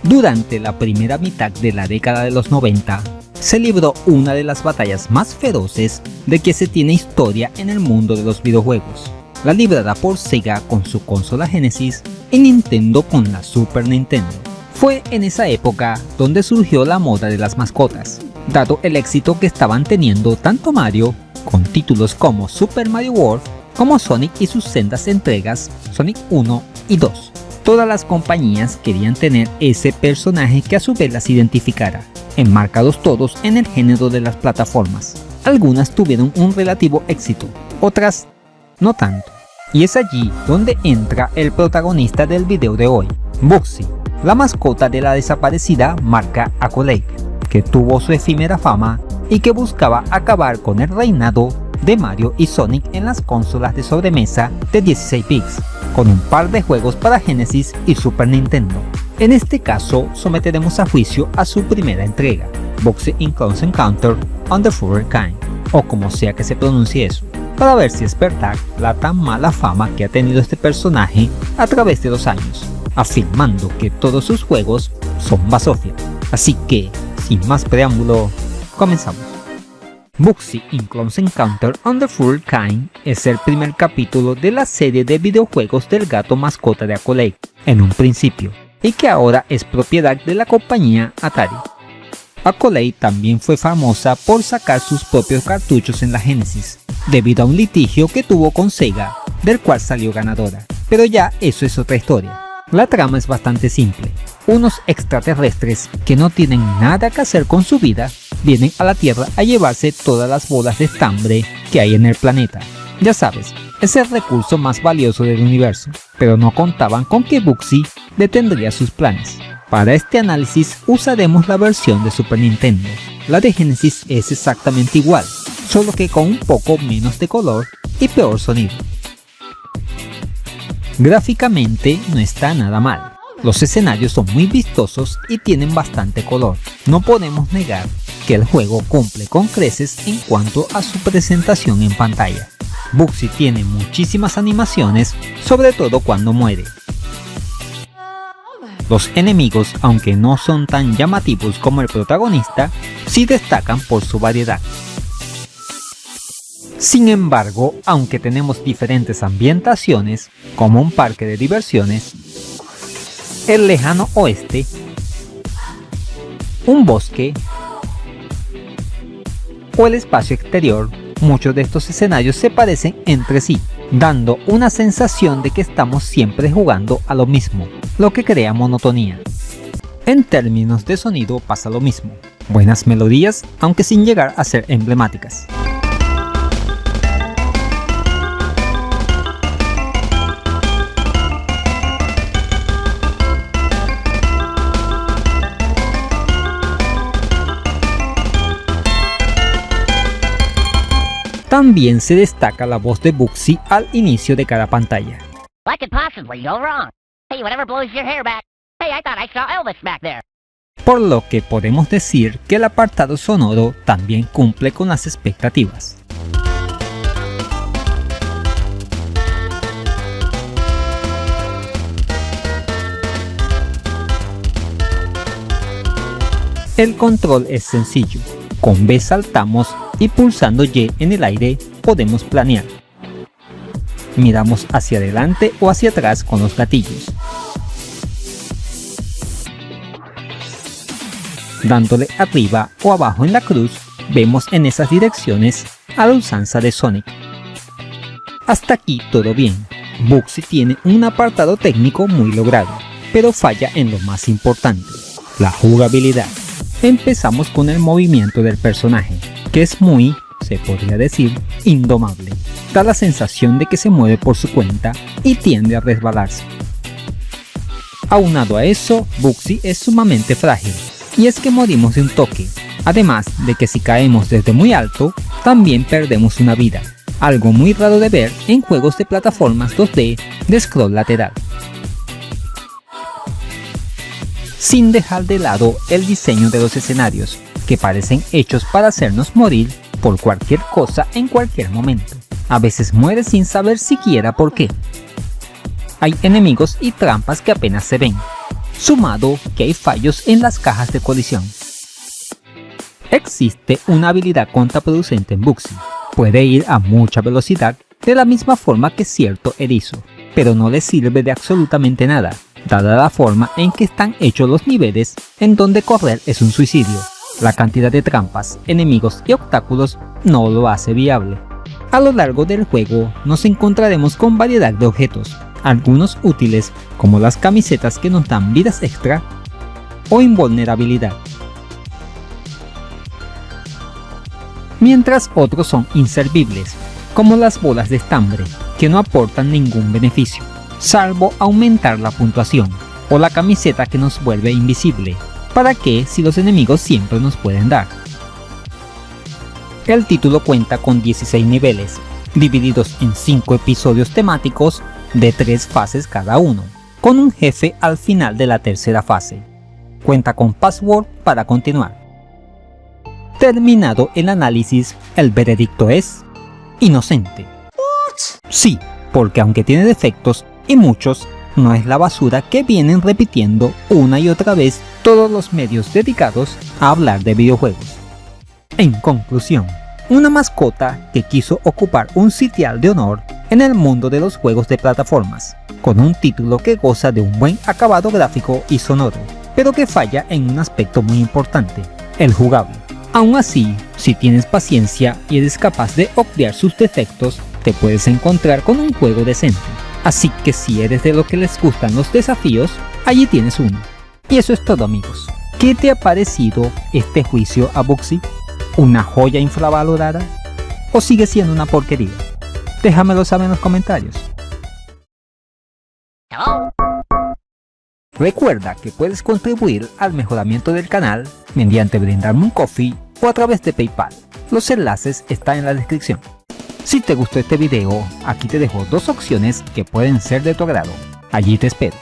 Durante la primera mitad de la década de los 90, se libró una de las batallas más feroces de que se tiene historia en el mundo de los videojuegos, la librada por Sega con su consola Genesis y Nintendo con la Super Nintendo. Fue en esa época donde surgió la moda de las mascotas, dado el éxito que estaban teniendo tanto Mario, con títulos como Super Mario World, como Sonic y sus sendas entregas Sonic 1 y 2. Todas las compañías querían tener ese personaje que a su vez las identificara, enmarcados todos en el género de las plataformas. Algunas tuvieron un relativo éxito, otras no tanto. Y es allí donde entra el protagonista del video de hoy, Bugsy, la mascota de la desaparecida marca Accolade, que tuvo su efímera fama y que buscaba acabar con el reinado de Mario y Sonic en las consolas de sobremesa de 16 bits, con un par de juegos para Genesis y Super Nintendo. En este caso, someteremos a juicio a su primera entrega, Bugsy in Close Encounter on the Furry Kind, o como sea que se pronuncie eso, para ver si es verdad la tan mala fama que ha tenido este personaje a través de los años, afirmando que todos sus juegos son basofia. Así que, sin más preámbulo, comenzamos. Bugsy in Close Encounter on the Furry Kind es el primer capítulo de la serie de videojuegos del gato mascota de Accolade, en un principio, y que ahora es propiedad de la compañía Atari. Accolade también fue famosa por sacar sus propios cartuchos en la Genesis, debido a un litigio que tuvo con Sega, del cual salió ganadora, pero ya eso es otra historia. La trama es bastante simple. Unos extraterrestres que no tienen nada que hacer con su vida vienen a la Tierra a llevarse todas las bolas de estambre que hay en el planeta. Ya sabes, es el recurso más valioso del universo, pero no contaban con que Bugsy detendría sus planes. Para este análisis usaremos la versión de Super Nintendo. La de Genesis es exactamente igual, solo que con un poco menos de color y peor sonido. Gráficamente no está nada mal. Los escenarios son muy vistosos y tienen bastante color. No podemos negar que el juego cumple con creces en cuanto a su presentación en pantalla. Bugsy tiene muchísimas animaciones, sobre todo cuando muere. Los enemigos, aunque no son tan llamativos como el protagonista, sí destacan por su variedad. Sin embargo, aunque tenemos diferentes ambientaciones, como un parque de diversiones, el lejano oeste, un bosque o el espacio exterior, muchos de estos escenarios se parecen entre sí, dando una sensación de que estamos siempre jugando a lo mismo, lo que crea monotonía. En términos de sonido pasa lo mismo, buenas melodías, aunque sin llegar a ser emblemáticas. También se destaca la voz de Bugsy al inicio de cada pantalla. What could possibly go wrong? Hey, whatever blows your hair back. Hey, I thought I saw Elvis back there. Por lo que podemos decir que el apartado sonoro también cumple con las expectativas. El control es sencillo. Con B saltamos y pulsando Y en el aire podemos planear. Miramos hacia adelante o hacia atrás con los gatillos. Dándole arriba o abajo en la cruz, vemos en esas direcciones a la usanza de Sonic. Hasta aquí todo bien. Bugsy tiene un apartado técnico muy logrado, pero falla en lo más importante, la jugabilidad. Empezamos con el movimiento del personaje, que es muy, se podría decir, indomable. Da la sensación de que se mueve por su cuenta y tiende a resbalarse. Aunado a eso, Bugsy es sumamente frágil, y es que morimos de un toque, además de que si caemos desde muy alto, también perdemos una vida, algo muy raro de ver en juegos de plataformas 2D de scroll lateral. Sin dejar de lado el diseño de los escenarios, que parecen hechos para hacernos morir por cualquier cosa en cualquier momento. A veces mueres sin saber siquiera por qué. Hay enemigos y trampas que apenas se ven, sumado que hay fallos en las cajas de colisión. Existe una habilidad contraproducente en Bugsy. Puede ir a mucha velocidad de la misma forma que cierto erizo, pero no le sirve de absolutamente nada, dada la forma en que están hechos los niveles en donde correr es un suicidio. La cantidad de trampas, enemigos y obstáculos no lo hace viable. A lo largo del juego nos encontraremos con variedad de objetos, algunos útiles como las camisetas que nos dan vidas extra o invulnerabilidad, mientras otros son inservibles, como las bolas de estambre, que no aportan ningún beneficio, salvo aumentar la puntuación, o la camiseta que nos vuelve invisible. ¿Para qué si los enemigos siempre nos pueden dar? El título cuenta con 16 niveles, divididos en 5 episodios temáticos de 3 fases cada uno, con un jefe al final de la tercera fase. Cuenta con password para continuar. Terminado el análisis, el veredicto es inocente. Sí, porque aunque tiene defectos y muchos, no es la basura que vienen repitiendo una y otra vez todos los medios dedicados a hablar de videojuegos. En conclusión, una mascota que quiso ocupar un sitial de honor en el mundo de los juegos de plataformas, con un título que goza de un buen acabado gráfico y sonoro, pero que falla en un aspecto muy importante, el jugable. Aún así, si tienes paciencia y eres capaz de obviar sus defectos, te puedes encontrar con un juego decente. Así que si eres de los que les gustan los desafíos, allí tienes uno. Y eso es todo, amigos. ¿Qué te ha parecido este juicio a Bugsy? ¿Una joya infravalorada? ¿O sigue siendo una porquería? Déjamelo saber en los comentarios. Hello? Recuerda que puedes contribuir al mejoramiento del canal mediante brindarme un coffee o a través de PayPal. Los enlaces están en la descripción. Si te gustó este video, aquí te dejo 2 opciones que pueden ser de tu agrado. Allí te espero.